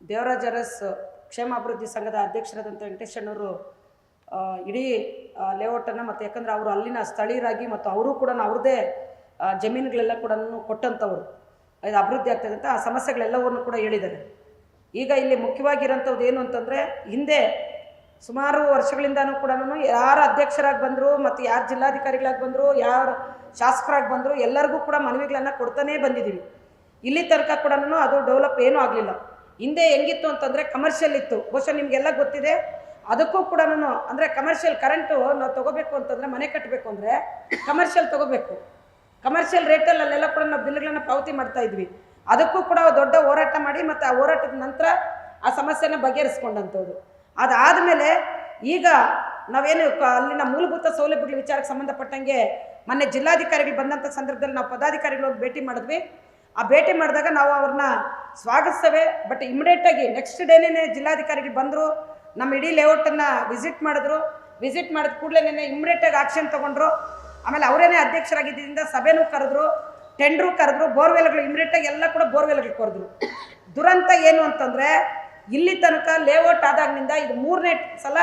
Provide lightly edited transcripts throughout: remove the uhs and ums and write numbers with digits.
ದೇವರಾಜ ಅರಸ್ ಕ್ಷೇಮಾಭಿವೃದ್ಧಿ ಸಂಘದ ಅಧ್ಯಕ್ಷರಾದಂಥ ವೆಂಕಟೇಶಣ್ಣವರು ಇಡೀ ಲೇಔಟನ್ನು ಮತ್ತು ಯಾಕಂದರೆ ಅವರು ಅಲ್ಲಿನ ಸ್ಥಳೀಯರಾಗಿ ಮತ್ತು ಅವರು ಕೂಡ ಅವ್ರದ್ದೇ ಜಮೀನುಗಳೆಲ್ಲ ಕೂಡ ಕೊಟ್ಟಂಥವ್ರು ಇದು ಅಭಿವೃದ್ಧಿ ಆಗ್ತದೆ ಅಂತ ಆ ಸಮಸ್ಯೆಗಳೆಲ್ಲವನ್ನು ಕೂಡ ಹೇಳಿದ್ದಾರೆ. ಈಗ ಇಲ್ಲಿ ಮುಖ್ಯವಾಗಿರೋಂಥದ್ದು ಏನು ಅಂತಂದರೆ, ಹಿಂದೆ ಸುಮಾರು ವರ್ಷಗಳಿಂದನೂ ಕೂಡ ಯಾರು ಅಧ್ಯಕ್ಷರಾಗಿ ಬಂದರು ಮತ್ತು ಯಾರು ಜಿಲ್ಲಾಧಿಕಾರಿಗಳಾಗಿ ಬಂದರು, ಯಾರು ಶಾಸಕರಾಗಿ ಬಂದರು, ಎಲ್ಲರಿಗೂ ಕೂಡ ಮನವಿಗಳನ್ನು ಕೊಡ್ತಾನೇ ಬಂದಿದ್ದೀವಿ. ಇಲ್ಲಿ ತನಕ ಕೂಡ ಅದು ಡೆವಲಪ್ ಏನೂ ಆಗಲಿಲ್ಲ. ಹಿಂದೆ ಹೆಂಗಿತ್ತು ಅಂತಂದರೆ ಕಮರ್ಷಿಯಲ್ ಇತ್ತು, ಬಹುಶಃ ನಿಮಗೆಲ್ಲ ಗೊತ್ತಿದೆ. ಅದಕ್ಕೂ ಕೂಡ ಅಂದರೆ ಕಮರ್ಷಿಯಲ್ ಕರೆಂಟು ನಾವು ತೊಗೋಬೇಕು ಅಂತಂದರೆ, ಮನೆ ಕಟ್ಟಬೇಕು ಅಂದರೆ ಕಮರ್ಷಿಯಲ್ ತೊಗೋಬೇಕು. ಕಮರ್ಷಿಯಲ್ ರೇಟಲ್ಲಿ ಅಲ್ಲೆಲ್ಲ ಕೂಡ ನಾವು ಬಿಲ್ಗಳನ್ನು ಪಾವತಿ ಮಾಡ್ತಾ ಇದ್ವಿ. ಅದಕ್ಕೂ ಕೂಡ ದೊಡ್ಡ ಹೋರಾಟ ಮಾಡಿ ಮತ್ತು ಆ ಹೋರಾಟದ ನಂತರ ಆ ಸಮಸ್ಯೆನ ಬಗೆಹರಿಸ್ಕೊಂಡಂಥದ್ದು. ಅದಾದಮೇಲೆ ಈಗ ನಾವೇನು ಅಲ್ಲಿನ ಮೂಲಭೂತ ಸೌಲಭ್ಯಗಳ ವಿಚಾರಕ್ಕೆ ಸಂಬಂಧಪಟ್ಟಂಗೆ ಮೊನ್ನೆ ಜಿಲ್ಲಾಧಿಕಾರಿಗಳು ಬಂದಂಥ ಸಂದರ್ಭದಲ್ಲಿ ನಾವು ಪದಾಧಿಕಾರಿಗಳು ಹೋಗಿ ಭೇಟಿ ಮಾಡಿದ್ವಿ. ಆ ಭೇಟಿ ಮಾಡಿದಾಗ ನಾವು ಅವ್ರನ್ನ ಸ್ವಾಗತಿಸ್ತೇವೆ, ಬಟ್ ಇಮಿಡಿಯೇಟಾಗಿ ನೆಕ್ಸ್ಟ್ ಡೇನೇ ಜಿಲ್ಲಾಧಿಕಾರಿಗಳು ಬಂದರು, ನಮ್ಮ ಇಡೀ ಲೇಔಟನ್ನು ವಿಸಿಟ್ ಮಾಡಿದ್ರು. ವಿಸಿಟ್ ಮಾಡಿದ ಕೂಡಲೇ ಇಮಿಡಿಯೇಟಾಗಿ ಆಕ್ಷನ್ ತೊಗೊಂಡ್ರು. ಆಮೇಲೆ ಅವರೇನೇ ಅಧ್ಯಕ್ಷರಾಗಿದ್ದರಿಂದ ಸಭೆನೂ ಕರೆದ್ರು, ಟೆಂಡ್ರು ಕರೆದ್ರು, ಬೋರ್ವೆಲ್ಗಳು ಇಮಿಡಿಯೇಟಾಗಿ ಎಲ್ಲ ಕೂಡ ಬೋರ್ವೆಲ್ಗಳು ಕರೆದ್ರು. ದುರಂತ ಏನು ಅಂತಂದರೆ, ಇಲ್ಲಿ ತನಕ ಲೇಔಟ್ ಆದಾಗಿನಿಂದ ಇದು 3ನೇ ಸಲ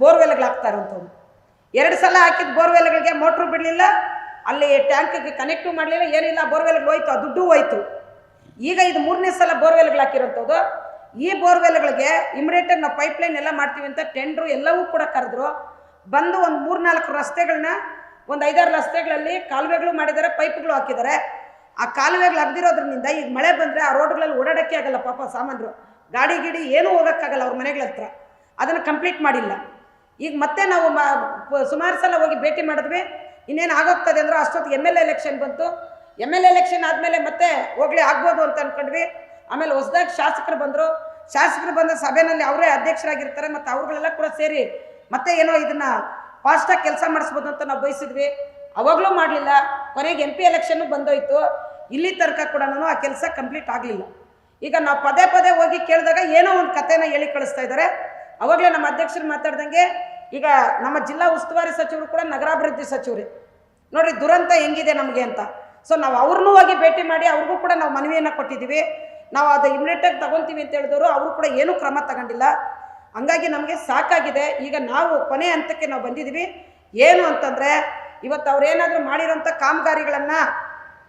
ಬೋರ್ವೆಲ್ಗಳಾಗ್ತಾ ಇರೋಂಥವ್ರು. 2 ಸಲ ಹಾಕಿದ ಬೋರ್ವೆಲ್ಗಳಿಗೆ ಮೋಟ್ರು ಬಿಡಲಿಲ್ಲ, ಅಲ್ಲಿ ಟ್ಯಾಂಕ್ಗೆ ಕನೆಕ್ಟು ಮಾಡಲಿಲ್ಲ, ಏನಿಲ್ಲ, ಬೋರ್ವೆಲ್ಗಳು ಹೋಯ್ತು, ಆ ದುಡ್ಡು ಹೋಯ್ತು. ಈಗ ಇದು 3ನೇ ಸಲ ಬೋರ್ವೆಲ್ಗಳು ಹಾಕಿರೋಂಥದ್ದು. ಈ ಬೋರ್ವೆಲ್ಗಳಿಗೆ ಇಮಿಡಿಯೇಟಾಗಿ ನಾವು ಪೈಪ್ಲೈನ್ ಎಲ್ಲ ಮಾಡ್ತೀವಿ ಅಂತ ಟೆಂಡ್ರು ಎಲ್ಲವೂ ಕೂಡ ಕರೆದ್ರು. ಬಂದು ಒಂದು 3-4 ರಸ್ತೆಗಳನ್ನ, ಒಂದು 5-6 ರಸ್ತೆಗಳಲ್ಲಿ ಕಾಲುವೆಗಳು ಮಾಡಿದ್ದಾರೆ, ಪೈಪ್ಗಳು ಹಾಕಿದ್ದಾರೆ. ಆ ಕಾಲುವೆಗಳು ಹಗ್ದಿರೋದ್ರಿಂದ ಈಗ ಮಳೆ ಬಂದರೆ ಆ ರೋಡ್ಗಳಲ್ಲಿ ಓಡಾಡೋಕ್ಕೆ ಆಗಲ್ಲ. ಪಾಪ ಸಾಮಾನ್ಯರು ಗಾಡಿ ಗಿಡಿ ಏನೂ ಹೋಗೋಕ್ಕಾಗಲ್ಲ ಅವ್ರ ಮನೆಗಳ ಹತ್ರ. ಅದನ್ನು ಕಂಪ್ಲೀಟ್ ಮಾಡಿಲ್ಲ. ಈಗ ಮತ್ತೆ ನಾವು ಸುಮಾರು ಸಲ ಹೋಗಿ ಭೇಟಿ ಮಾಡಿದ್ವಿ. ಇನ್ನೇನು ಆಗೋಗ್ತದೆ ಅಂದ್ರೆ ಅಷ್ಟೊತ್ತಿಗೆ MLA ಎಲೆಕ್ಷನ್ ಬಂತು. MLA ಎಲೆಕ್ಷನ್ ಆದಮೇಲೆ ಮತ್ತೆ ಹೋಗ್ಲಿ ಆಗ್ಬೋದು ಅಂತ ಅಂದ್ಕೊಂಡ್ವಿ. ಆಮೇಲೆ ಹೊಸದಾಗಿ ಶಾಸಕರು ಬಂದರು. ಶಾಸಕರು ಬಂದ ಸಭೆಯಲ್ಲಿ ಅವರೇ ಅಧ್ಯಕ್ಷರಾಗಿರ್ತಾರೆ ಮತ್ತು ಅವ್ರುಗಳೆಲ್ಲ ಕೂಡ ಸೇರಿ ಮತ್ತೆ ಏನೋ ಇದನ್ನು ಫಾಸ್ಟಾಗಿ ಕೆಲಸ ಮಾಡಿಸ್ಬೋದು ಅಂತ ನಾವು ಬಯಸಿದ್ವಿ. ಅವಾಗಲೂ ಮಾಡಲಿಲ್ಲ. ಕೊನೆಗೆ MP ಎಲೆಕ್ಷನ್ನು ಬಂದೋಯ್ತು. ಇಲ್ಲಿ ತನಕ ಕೂಡ ಆ ಕೆಲಸ ಕಂಪ್ಲೀಟ್ ಆಗಲಿಲ್ಲ. ಈಗ ನಾವು ಪದೇ ಪದೇ ಹೋಗಿ ಕೇಳಿದಾಗ ಏನೋ ಒಂದು ಕಥೆನ ಹೇಳಿ ಕಳಿಸ್ತಾ ಇದ್ದಾರೆ. ಅವಾಗಲೇ ನಮ್ಮ ಅಧ್ಯಕ್ಷರು ಮಾತಾಡ್ದಂಗೆ ಈಗ ನಮ್ಮ ಜಿಲ್ಲಾ ಉಸ್ತುವಾರಿ ಸಚಿವರು ಕೂಡ ನಗರಾಭಿವೃದ್ಧಿ ಸಚಿವರೇ. ನೋಡಿರಿ ದುರಂತ ಹೆಂಗಿದೆ ನಮಗೆ ಅಂತ. ಸೊ ನಾವು ಅವ್ರನ್ನೂ ಹೋಗಿ ಭೇಟಿ ಮಾಡಿ ಅವ್ರಿಗೂ ಕೂಡ ನಾವು ಮನವಿಯನ್ನು ಕೊಟ್ಟಿದ್ದೀವಿ. ನಾವು ಅದು ಇಮಿಡಿಯೇಟಾಗಿ ತಗೊತೀವಿ ಅಂತ ಹೇಳಿದವರು ಅವರು ಕೂಡ ಏನೂ ಕ್ರಮ ತಗೊಂಡಿಲ್ಲ. ಹಂಗಾಗಿ ನಮಗೆ ಸಾಕಾಗಿದೆ. ಈಗ ನಾವು ಕೊನೆ ಹಂತಕ್ಕೆ ನಾವು ಬಂದಿದ್ದೀವಿ. ಏನು ಅಂತಂದರೆ, ಇವತ್ತು ಅವ್ರೇನಾದರೂ ಮಾಡಿರೋಂಥ ಕಾಮಗಾರಿಗಳನ್ನು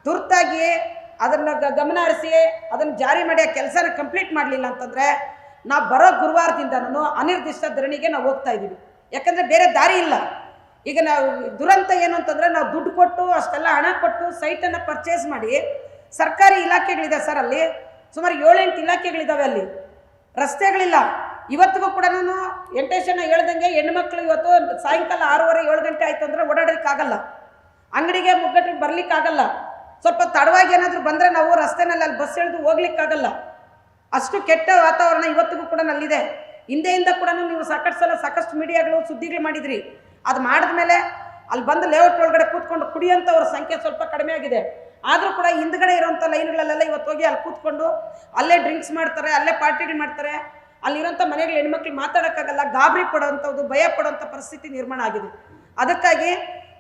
ತುರ್ತಾಗಿ ಅದನ್ನು ಗಮನ ಹರಿಸಿ ಅದನ್ನು ಜಾರಿ ಮಾಡಿ ಆ ಕೆಲಸನ ಕಂಪ್ಲೀಟ್ ಮಾಡಲಿಲ್ಲ ಅಂತಂದರೆ ನಾವು ಬರೋ ಗುರುವಾರದಿಂದನೂ ಅನಿರ್ದಿಷ್ಟ ಧರಣಿಗೆ ನಾವು ಹೋಗ್ತಾ ಇದ್ದೀವಿ. ಯಾಕಂದರೆ ಬೇರೆ ದಾರಿ ಇಲ್ಲ. ಈಗ ನಾವು ದುರಂತ ಏನು ಅಂತಂದರೆ, ನಾವು ದುಡ್ಡು ಕೊಟ್ಟು ಅಷ್ಟೆಲ್ಲ ಹಣ ಕೊಟ್ಟು ಸೈಟನ್ನು ಪರ್ಚೇಸ್ ಮಾಡಿ, ಸರ್ಕಾರಿ ಇಲಾಖೆಗಳಿದೆ ಸರ್, ಅಲ್ಲಿ ಸುಮಾರು 7-8 ಇಲಾಖೆಗಳಿದ್ದಾವೆ. ಅಲ್ಲಿ ರಸ್ತೆಗಳಿಲ್ಲ. ಇವತ್ತಿಗೂ ಕೂಡ ವೆಂಕಟೇಶಣ್ಣ ಹೇಳ್ದಂಗೆ ಹೆಣ್ಮಕ್ಳು ಇವತ್ತು ಸಾಯಂಕಾಲ 6:30-7 ಗಂಟೆ ಆಯಿತು ಅಂದರೆ ಓಡಾಡೋಕ್ಕಾಗಲ್ಲ. ಅಂಗಡಿಗೆ ಮುಗ್ಗಟ್ಟಿಗೆ ಬರಲಿಕ್ಕಾಗಲ್ಲ. ಸ್ವಲ್ಪ ತಡವಾಗಿ ಏನಾದರೂ ಬಂದರೆ ನಾವು ರಸ್ತೆನಲ್ಲಿ ಅಲ್ಲಿ ಬಸ್ ಎಳೆದು ಹೋಗ್ಲಿಕ್ಕಾಗಲ್ಲ. ಅಷ್ಟು ಕೆಟ್ಟ ವಾತಾವರಣ ಇವತ್ತಿಗೂ ಕೂಡ ನಲ್ಲಿದೆ. ಹಿಂದೆಯಿಂದ ಕೂಡ ನೀವು ಸಾಕಷ್ಟು ಸಲ ಸಾಕಷ್ಟು ಮೀಡಿಯಾಗಳು ಸುದ್ದಿಗಳು ಮಾಡಿದ್ರಿ. ಅದು ಮಾಡಿದ್ಮೇಲೆ ಅಲ್ಲಿ ಬಂದು ಲೇಔಟ್ ಒಳಗಡೆ ಕೂತ್ಕೊಂಡು ಕುಡಿಯೋಂಥವ್ರ ಸಂಖ್ಯೆ ಸ್ವಲ್ಪ ಕಡಿಮೆ ಆಗಿದೆ. ಆದರೂ ಕೂಡ ಹಿಂದ್ಗಡೆ ಇರೋಂಥ ಲೈನ್ಗಳಲ್ಲೆಲ್ಲ ಇವತ್ತು ಹೋಗಿ ಅಲ್ಲಿ ಕೂತ್ಕೊಂಡು ಅಲ್ಲೇ ಡ್ರಿಂಕ್ಸ್ ಮಾಡ್ತಾರೆ, ಅಲ್ಲೇ ಪಾರ್ಟಿಗಳು ಮಾಡ್ತಾರೆ. ಅಲ್ಲಿರೋಂಥ ಮನೆಗಳು ಹೆಣ್ಮಕ್ಳು ಮಾತಾಡೋಕ್ಕಾಗಲ್ಲ, ಗಾಬರಿ ಪಡೋವಂಥದ್ದು, ಭಯ ಪಡೋವಂಥ ಪರಿಸ್ಥಿತಿ ನಿರ್ಮಾಣ ಆಗಿದೆ. ಅದಕ್ಕಾಗಿ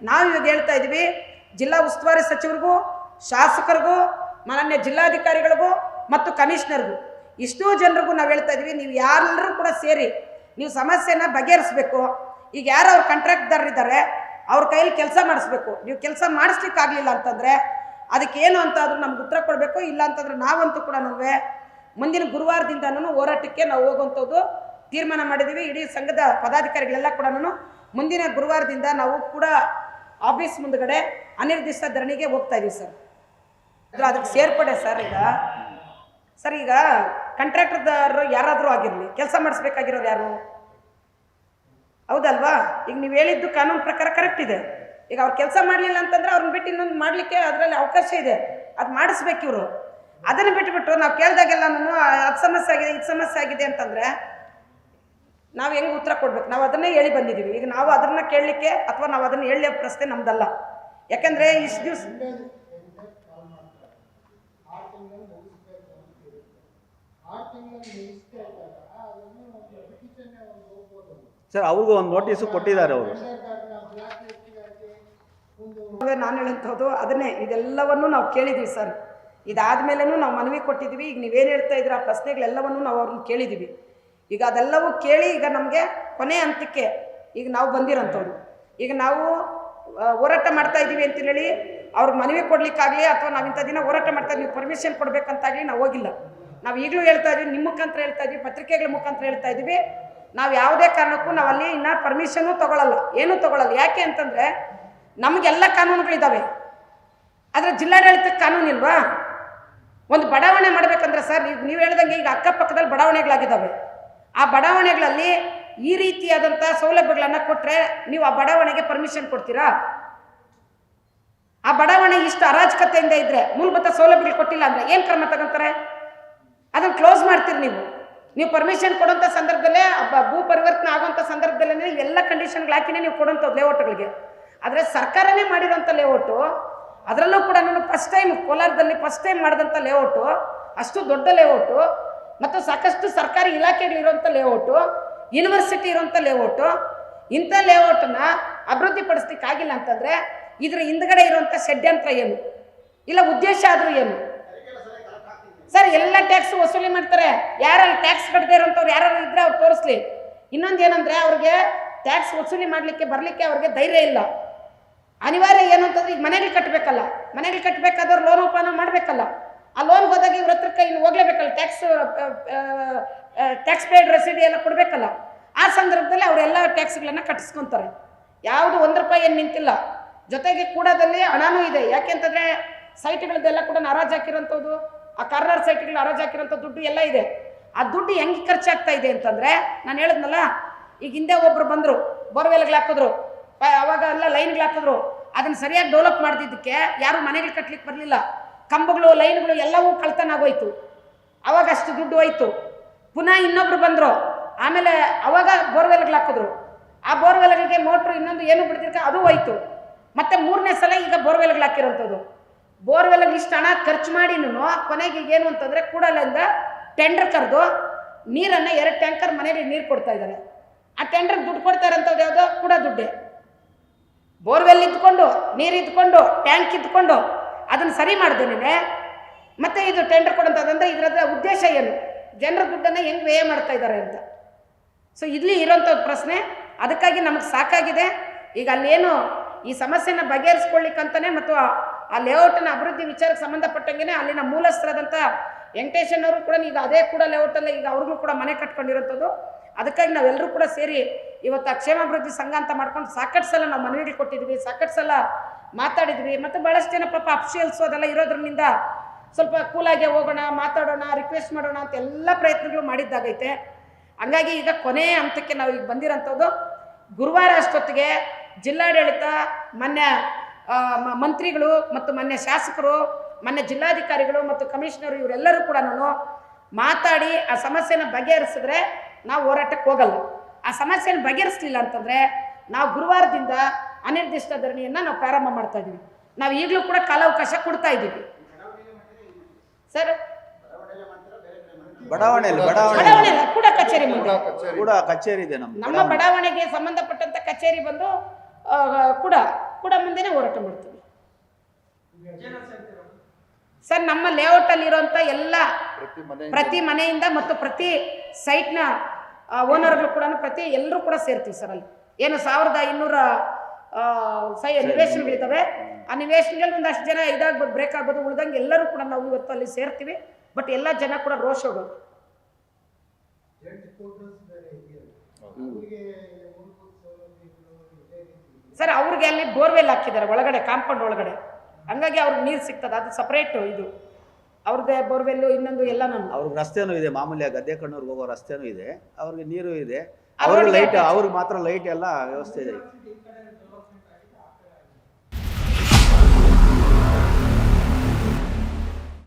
ನಾವು ಇವಾಗ ಹೇಳ್ತಾ ಇದ್ದೀವಿ, ಜಿಲ್ಲಾ ಉಸ್ತುವಾರಿ ಸಚಿವರಿಗೂ, ಶಾಸಕರಿಗೂ, ಮಾನ್ಯ ಜಿಲ್ಲಾಧಿಕಾರಿಗಳಿಗೂ ಮತ್ತು ಕಮಿಷನರ್ಗೂ, ಇಷ್ಟೂ ಜನರಿಗೂ ನಾವು ಹೇಳ್ತಾ ಇದ್ದೀವಿ, ನೀವು ಯಾರೆಲ್ಲರೂ ಕೂಡ ಸೇರಿ ನೀವು ಸಮಸ್ಯೆನ ಬಗೆಹರಿಸ್ಬೇಕು. ಈಗ ಯಾರು ಅವ್ರ ಕಾಂಟ್ರಾಕ್ಟ್ದಾರರಿದ್ದಾರೆ ಅವ್ರ ಕೈಯಲ್ಲಿ ಕೆಲಸ ಮಾಡಿಸ್ಬೇಕು. ನೀವು ಕೆಲಸ ಮಾಡಿಸ್ಲಿಕ್ಕಾಗಲಿಲ್ಲ ಅಂತಂದರೆ ಅದಕ್ಕೇನು ಅಂತಾದರೂ ನಮ್ಗೆ ಉತ್ತರ ಕೊಡಬೇಕು. ಇಲ್ಲ ಅಂತಂದರೆ ನಾವಂತೂ ಕೂಡ ಮುಂದಿನ ಗುರುವಾರದಿಂದನೂ ಹೋರಾಟಕ್ಕೆ ನಾವು ಹೋಗುವಂಥದ್ದು ತೀರ್ಮಾನ ಮಾಡಿದ್ದೀವಿ. ಇಡೀ ಸಂಘದ ಪದಾಧಿಕಾರಿಗಳೆಲ್ಲ ಕೂಡ ಮುಂದಿನ ಗುರುವಾರದಿಂದ ನಾವು ಕೂಡ ಆಫೀಸ್ ಮುಂದ್ಗಡೆ ಅನಿರ್ದಿಷ್ಟ ಧರಣಿಗೆ ಹೋಗ್ತಾ ಇದ್ದೀವಿ ಸರ್. ಅದಕ್ಕೆ ಸೇರ್ಪಡೆ ಸರ್. ಈಗ ಕಾಂಟ್ರಾಕ್ಟರ್ದಾರರು ಯಾರಾದರೂ ಆಗಿರಲಿ, ಕೆಲಸ ಮಾಡಿಸ್ಬೇಕಾಗಿರೋರು ಯಾರು? ಹೌದಲ್ವಾ? ಈಗ ನೀವು ಹೇಳಿದ್ದು ಕಾನೂನು ಪ್ರಕಾರ ಕರೆಕ್ಟ್ ಇದೆ. ಈಗ ಅವ್ರು ಕೆಲಸ ಮಾಡಲಿಲ್ಲ ಅಂತಂದರೆ ಅವ್ರನ್ನ ಬಿಟ್ಟು ಇನ್ನೊಂದು ಮಾಡಲಿಕ್ಕೆ ಅದರಲ್ಲಿ ಅವಕಾಶ ಇದೆ. ಅದು ಮಾಡಿಸ್ಬೇಕು ಇವರು. ಅದನ್ನು ಬಿಟ್ಟುಬಿಟ್ಟು ನಾವು ಕೇಳಿದಾಗೆಲ್ಲ ಅದು ಸಮಸ್ಯೆ ಆಗಿದೆ, ಇದು ಸಮಸ್ಯೆ ಆಗಿದೆ ಅಂತಂದರೆ ನಾವು ಹೆಂಗೆ ಉತ್ತರ ಕೊಡ್ಬೇಕು? ನಾವು ಅದನ್ನೇ ಹೇಳಿ ಬಂದಿದ್ದೀವಿ. ಈಗ ನಾವು ಅದನ್ನು ಕೇಳಲಿಕ್ಕೆ ಅಥವಾ ನಾವು ಅದನ್ನು ಹೇಳೋ ಪ್ರಶ್ನೆ ನಮ್ದಲ್ಲ. ಯಾಕಂದರೆ ಇಷ್ಟು ದಿವಸ ಸರ್ ಅವ್ರಿಗೂ ಒಂದು ನೋಟಿಸು ಕೊಟ್ಟಿದ್ದಾರೆ ಅವರು. ನಾನು ಹೇಳಂಥದ್ದು ಅದನ್ನೇ, ಇದೆಲ್ಲವನ್ನೂ ನಾವು ಕೇಳಿದ್ದೀವಿ ಸರ್. ಇದಾದ್ಮೇಲೂ ನಾವು ಮನವಿ ಕೊಟ್ಟಿದ್ದೀವಿ. ಈಗ ನೀವೇನು ಹೇಳ್ತಾ ಇದ್ದೀರ ಆ ಪ್ರಶ್ನೆಗಳೆಲ್ಲವನ್ನೂ ನಾವು ಅವ್ರನ್ನ ಕೇಳಿದ್ದೀವಿ. ಈಗ ಅದೆಲ್ಲವೂ ಕೇಳಿ ಈಗ ನಮಗೆ ಕೊನೆ ಹಂತಕ್ಕೆ ಈಗ ನಾವು ಬಂದಿರೋಂಥವ್ರು. ಈಗ ನಾವು ಹೋರಾಟ ಮಾಡ್ತಾ ಇದ್ದೀವಿ ಅಂತೇಳಿ ಅವ್ರಿಗೆ ಮನವಿ ಕೊಡ್ಲಿಕ್ಕಾಗಲಿ ಅಥವಾ ನಾವು ಇಂಥ ದಿನ ಹೋರಾಟ ಮಾಡ್ತಾ ನೀವು ಪರ್ಮಿಷನ್ ಕೊಡಬೇಕಂತಾಗಲಿ ನಾವು ಹೋಗಿಲ್ಲ. ನಾವು ಈಗಲೂ ಹೇಳ್ತಾ ಇದ್ದೀವಿ, ನಿಮ್ಮ ಮುಖಾಂತರ ಹೇಳ್ತಾ ಇದ್ದೀವಿ, ಪತ್ರಿಕೆಗಳ ಮುಖಾಂತರ ಹೇಳ್ತಾ ಇದ್ದೀವಿ, ನಾವು ಯಾವುದೇ ಕಾರಣಕ್ಕೂ ನಾವು ಅಲ್ಲಿ ಇನ್ನೂ ಪರ್ಮಿಷನ್ನು ತೊಗೊಳ್ಳಲ್ಲ, ಏನೂ ತೊಗೊಳ್ಳಲ್ಲ. ಯಾಕೆ ಅಂತಂದರೆ ನಮಗೆಲ್ಲ ಕಾನೂನುಗಳಿದ್ದಾವೆ, ಆದರೆ ಜಿಲ್ಲಾಡಳಿತಕ್ಕೆ ಕಾನೂನಿಲ್ವಾ? ಒಂದು ಬಡಾವಣೆ ಮಾಡಬೇಕಂದ್ರೆ ಸರ್ ನೀವು ಹೇಳ್ದಂಗೆ ಈಗ ಅಕ್ಕಪಕ್ಕದಲ್ಲಿ ಬಡಾವಣೆಗಳಾಗಿದ್ದಾವೆ. ಆ ಬಡಾವಣೆಗಳಲ್ಲಿ ಈ ರೀತಿಯಾದಂಥ ಸೌಲಭ್ಯಗಳನ್ನು ಕೊಟ್ಟರೆ ನೀವು ಆ ಬಡಾವಣೆಗೆ ಪರ್ಮಿಷನ್ ಕೊಡ್ತೀರಾ? ಆ ಬಡಾವಣೆ ಇಷ್ಟು ಅರಾಜಕತೆಯಿಂದ ಇದ್ದರೆ, ಮೂಲಭೂತ ಸೌಲಭ್ಯಗಳು ಕೊಟ್ಟಿಲ್ಲ ಅಂದರೆ ಏನು ಕ್ರಮ ತಗೊಂತಾರೆ? ಅದನ್ನು ಕ್ಲೋಸ್ ಮಾಡ್ತೀರಿ ನೀವು ಪರ್ಮಿಷನ್ ಕೊಡೋಂಥ ಸಂದರ್ಭದಲ್ಲೇ ಭೂ ಪರಿವರ್ತನೆ ಆಗೋಂಥ ಸಂದರ್ಭದಲ್ಲೇ ಎಲ್ಲ ಕಂಡೀಷನ್ಗಳು ಹಾಕಿನೇ ನೀವು ಕೊಡೋಂಥದ್ದು ಲೇಔಟ್ಗಳಿಗೆ. ಆದರೆ ಸರ್ಕಾರನೇ ಮಾಡಿರೋಂಥ ಲೇಔಟು, ಅದರಲ್ಲೂ ಕೂಡ ನಾನು ಫಸ್ಟ್ ಟೈಮ್ ಕೋಲಾರದಲ್ಲಿ ಫಸ್ಟ್ ಟೈಮ್ ಮಾಡಿದಂಥ ಲೇಔಟು, ಅಷ್ಟು ದೊಡ್ಡ ಲೇಔಟು ಮತ್ತು ಸಾಕಷ್ಟು ಸರ್ಕಾರಿ ಇಲಾಖೆಗಳಿರುವಂಥ ಲೇಔಟು, ಯೂನಿವರ್ಸಿಟಿ ಇರುವಂಥ ಲೇಔಟು, ಇಂಥ ಲೇಔಟನ್ನು ಅಭಿವೃದ್ಧಿಪಡಿಸ್ಲಿಕ್ಕಾಗಿಲ್ಲ ಅಂತಂದರೆ ಇದರ ಹಿಂದ್ಗಡೆ ಇರುವಂಥ ಷಡ್ಯಂತ್ರ ಏನು, ಇಲ್ಲ ಉದ್ದೇಶ ಆದರೂ ಏನು? ಸರ್ ಎಲ್ಲ ಟ್ಯಾಕ್ಸ್ ವಸೂಲಿ ಮಾಡ್ತಾರೆ. ಯಾರಲ್ಲಿ ಟ್ಯಾಕ್ಸ್ ಕಟ್ಟದೇ ಇರೋಂಥವ್ರು ಯಾರು ಇದ್ರೆ ಅವ್ರು ತೋರಿಸ್ಲಿ. ಇನ್ನೊಂದು ಏನಂದರೆ ಅವ್ರಿಗೆ ಟ್ಯಾಕ್ಸ್ ವಸೂಲಿ ಮಾಡಲಿಕ್ಕೆ ಬರಲಿಕ್ಕೆ ಅವ್ರಿಗೆ ಧೈರ್ಯ ಇಲ್ಲ. ಅನಿವಾರ್ಯ ಏನು ಅಂತಂದ್ರೆ ಈಗ ಮನೆಗಳು ಕಟ್ಟಬೇಕಲ್ಲ, ಮನೆಗಳು ಕಟ್ಟಬೇಕಾದ್ರೆ ಲೋನ್ ಓಪನ್ ಮಾಡಬೇಕಲ್ಲ. ಆ ಲೋನ್ಗೆ ಹೋದಾಗ ಇವ್ರ ಹತ್ರಕ್ಕೆ ಇನ್ನು ಹೋಗ್ಲೇಬೇಕಲ್ಲ, ಟ್ಯಾಕ್ಸ್ ಪೇಯ್ಡ್ ರೆಸಿಡಿ ಎಲ್ಲ ಕೊಡಬೇಕಲ್ಲ. ಆ ಸಂದರ್ಭದಲ್ಲಿ ಅವರೆಲ್ಲ ಟ್ಯಾಕ್ಸ್ಗಳನ್ನು ಕಟ್ಟಿಸ್ಕೊತಾರೆ. ಯಾವುದು ₹1 ಏನು ನಿಂತಿಲ್ಲ. ಜೊತೆಗೆ ಕೂಡದಲ್ಲಿ ಹಣನೂ ಇದೆ. ಯಾಕೆಂತಂದರೆ ಸೈಟ್ಗಳದ್ದೆಲ್ಲ ಕೂಡ ಹರಾಜು ಹಾಕಿರೋಂಥದ್ದು, ಆ ಕಾರ್ನರ್ ಸೈಟ್ಗಳು ಹರಾಜು ಹಾಕಿರೋಂಥ ದುಡ್ಡು ಎಲ್ಲ ಇದೆ. ಆ ದುಡ್ಡು ಹೆಂಗೆ ಖರ್ಚಾಗ್ತಾ ಇದೆ ಅಂತಂದರೆ ನಾನು ಹೇಳಿದ್ನಲ್ಲ, ಈಗ ಹಿಂದೆ ಒಬ್ಬರು ಬಂದರು, ಬೋರ್ವೆಲ್ಗಳು ಹಾಕಿದ್ರು, ಅವಾಗ ಎಲ್ಲ ಲೈನ್ಗಳು ಹಾಕಿದ್ರು. ಅದನ್ನು ಸರಿಯಾಗಿ ಡೆವಲಪ್ ಮಾಡ್ದಿದ್ದಕ್ಕೆ ಯಾರು ಮನೆಗಳು ಕಟ್ಟಲಿಕ್ಕೆ ಬರಲಿಲ್ಲ. ಕಂಬಗಳು ಲೈನ್ಗಳು ಎಲ್ಲವೂ ಕಳ್ತನ ಆಗೋಯ್ತು. ಅವಾಗ ಅಷ್ಟು ದುಡ್ಡು ಹೋಯ್ತು. ಪುನಃ ಇನ್ನೊಬ್ರು ಬಂದರು, ಆಮೇಲೆ ಅವಾಗ ಬೋರ್ವೆಲ್ಗಳು ಹಾಕಿದ್ರು. ಆ ಬೋರ್ವೆಲ್ಗಳಿಗೆ ಮೋಟ್ರು ಇನ್ನೊಂದು ಏನು ಬಿಡ್ತಿರ್ಕ ಅದು ಹೋಯ್ತು. ಮತ್ತೆ 3ನೇ ಸಲ ಈಗ ಬೋರ್ವೆಲ್ಗಳು ಹಾಕಿರೋಂಥದ್ದು. ಬೋರ್ವೆಲ್ಗೆ ಇಷ್ಟು ಹಣ ಖರ್ಚು ಮಾಡಿನೂ ಕೊನೆಗೆ ಏನು ಅಂತಂದರೆ ಕೂಡಲಿಂದ ಟೆಂಡರ್ ಕರೆದು ನೀರನ್ನು 2 ಟ್ಯಾಂಕರ್ ಮನೆಗೆ ನೀರು ಕೊಡ್ತಾ ಇದ್ದಾರೆ. ಆ ಟೆಂಡರ್ಗೆ ದುಡ್ಡು ಕೊಡ್ತಾ ಇರೋಂಥದ್ದು ಯಾವುದೋ ಕೂಡ ದುಡ್ಡೇ. ಬೋರ್ವೆಲ್ ಇದ್ಕೊಂಡು, ನೀರು ಇದ್ಕೊಂಡು, ಟ್ಯಾಂಕ್ ಇದ್ಕೊಂಡು ಅದನ್ನು ಸರಿ ಮಾಡ್ದೇನೆ ಮತ್ತೆ ಇದು ಟೆಂಡರ್ ಕೊಡೋಂಥದ್ದಂದ್ರೆ ಇದರ ಉದ್ದೇಶ ಏನು? ಜನರ ದುಡ್ಡನ್ನು ಹೆಂಗೆ ವ್ಯಯ ಮಾಡ್ತಾ ಇದ್ದಾರೆ ಅಂತ. ಸೊ ಇಲ್ಲಿ ಇರೋಂಥ ಪ್ರಶ್ನೆ. ಅದಕ್ಕಾಗಿ ನಮಗೆ ಸಾಕಾಗಿದೆ. ಈಗ ಅಲ್ಲೇನು ಈ ಸಮಸ್ಯೆನ ಬಗೆಹರಿಸ್ಕೊಳ್ಳಿಕ್ಕಂತಾನೆ ಮತ್ತು ಆ ಲೇಔಟ್ನ ಅಭಿವೃದ್ಧಿ ವಿಚಾರಕ್ಕೆ ಸಂಬಂಧಪಟ್ಟಂಗೆ ಅಲ್ಲಿನ ಮೂಲಸ್ಥರಾದಂಥ ವೆಂಕಟೇಶನವರು ಕೂಡ ಈಗ ಅದೇ ಕೂಡ ಲೇಔಟಲ್ಲಿ ಈಗ ಅವ್ರಿಗೂ ಕೂಡ ಮನೆ ಕಟ್ಕೊಂಡಿರೋಂಥದ್ದು. ಅದಕ್ಕಾಗಿ ನಾವೆಲ್ಲರೂ ಕೂಡ ಸೇರಿ ಇವತ್ತು ಕ್ಷೇಮಾಭಿವೃದ್ಧಿ ಸಂಘ ಅಂತ ಮಾಡ್ಕೊಂಡು ಸಾಕಷ್ಟು ಸಲ ನಾವು ಮನವಿಗಳು ಕೊಟ್ಟಿದ್ವಿ, ಸಾಕಷ್ಟು ಸಲ ಮಾತಾಡಿದ್ವಿ. ಮತ್ತು ಭಾಳಷ್ಟು ಜನ ಪಾಪ ಅಫಿಷಿಯಲ್ಸು ಅದೆಲ್ಲ ಇರೋದ್ರಿಂದ ಸ್ವಲ್ಪ ಕೂಲಾಗೆ ಹೋಗೋಣ, ಮಾತಾಡೋಣ, ರಿಕ್ವೆಸ್ಟ್ ಮಾಡೋಣ ಅಂತ ಎಲ್ಲ ಪ್ರಯತ್ನಗಳು ಮಾಡಿದ್ದಾಗೈತೆ. ಹಂಗಾಗಿ ಈಗ ಕೊನೆಯ ಹಂತಕ್ಕೆ ನಾವು ಈಗ ಬಂದಿರೋಂಥದ್ದು. ಗುರುವಾರ ಅಷ್ಟೊತ್ತಿಗೆ ಜಿಲ್ಲಾಡಳಿತ, ಮಾನ್ಯ ಮಂತ್ರಿಗಳು ಮತ್ತು ಮಾನ್ಯ ಶಾಸಕರು, ಮಾನ್ಯ ಜಿಲ್ಲಾಧಿಕಾರಿಗಳು ಮತ್ತು ಕಮಿಷನರು ಇವರೆಲ್ಲರೂ ಕೂಡ ಮಾತಾಡಿ ಆ ಸಮಸ್ಯೆನ ಬಗೆಹರಿಸಿದ್ರೆ ನಾವು ಹೋರಾಟಕ್ಕೆ ಹೋಗಲ್ಲ. ಆ ಸಮಸ್ಯೆನ ಬಗೆಹರಿಸಲಿಲ್ಲ ಅಂತಂದರೆ ನಾವು ಗುರುವಾರದಿಂದ ಅನಿರ್ದಿಷ್ಟ ಧರಣಿಯನ್ನು ನಾವು ಪ್ರಾರಂಭ ಮಾಡ್ತಾ ಇದ್ದೀವಿ. ನಾವು ಈಗಲೂ ಕೂಡ ಕಾಲಾವಕಾಶ ಕೊಡ್ತಾ ಇದ್ದೀವಿ ಸರ್. ಬಡಾವಣೆ ಕೂಡ ಕಚೇರಿ ಮುಂದೆ ಕೂಡ ಕಚೇರಿ ಇದೆ. ನಮ್ಮ ಬಡಾವಣೆಗೆ ಸಂಬಂಧಪಟ್ಟಂತ ಕಚೇರಿ ಬಂದು ಕೂಡ ಮುಂದೆನೇ ಹೋರಾಟ ಮಾಡ್ತೀವಿ ಸರ್. ನಮ್ಮ ಲೇಔಟ್ ಅಲ್ಲಿ ಇರುವಂತ ಎಲ್ಲ ಪ್ರತಿ ಮನೆಯಿಂದ ಮತ್ತು ಪ್ರತಿ ಸೈಟ್ನ ಓನರ್ಗಳು ಕೂಡ ಎಲ್ಲರೂ ಕೂಡ ಸೇರ್ತೀವಿ ಸರ್. ಅಲ್ಲಿ ಏನು 1200 ನಿವೇಶನಗಳಿದ್ದಾವೆ. ಆ ನಿವೇಶನಗಳಲ್ಲಿ ಒಂದಷ್ಟು ಜನ ಇದಾಗ್ಬೋದು, ಬ್ರೇಕ್ ಆಗ್ಬೋದು, ಉಳಿದಂಗೆ ಎಲ್ಲರೂ ಕೂಡ ನಾವು ಇವತ್ತು ಅಲ್ಲಿ ಸೇರ್ತೀವಿ. ಬಟ್ ಎಲ್ಲ ಜನ ಕೂಡ ರೋಷ್ ಹೋಗೋದು ಸರ್. ಅವ್ರಿಗೆ ಅಲ್ಲಿ ಬೋರ್ವೆಲ್ ಹಾಕಿದ್ದಾರೆ ಒಳಗಡೆ, ಕಾಂಪೌಂಡ್ ಒಳಗಡೆ. ಹಂಗಾಗಿ ಅವ್ರಿಗೆ ನೀರು ಸಿಗ್ತದೆ, ಅದು ಸಪ್ರೇಟು. ಇದು ಅವ್ರದ್ದೇ ಬೋರ್ವೆಲ್ಲು, ಇನ್ನೊಂದು ಎಲ್ಲ ಅವ್ರಿಗೆ ರಸ್ತೆನೂ ಇದೆ, ಮಾಮೂಲಿ ಗದ್ದೆ ಕಣ್ಣೂರ್ಗೆ ಹೋಗೋ ರಸ್ತೆನೂ ಇದೆ, ಅವ್ರಿಗೆ ನೀರು ಇದೆ, ಅವ್ರಿಗೆ ಲೈಟ್, ಅವ್ರಿಗೆ ಮಾತ್ರ ಲೈಟ್ ಎಲ್ಲ ವ್ಯವಸ್ಥೆ ಇದೆ.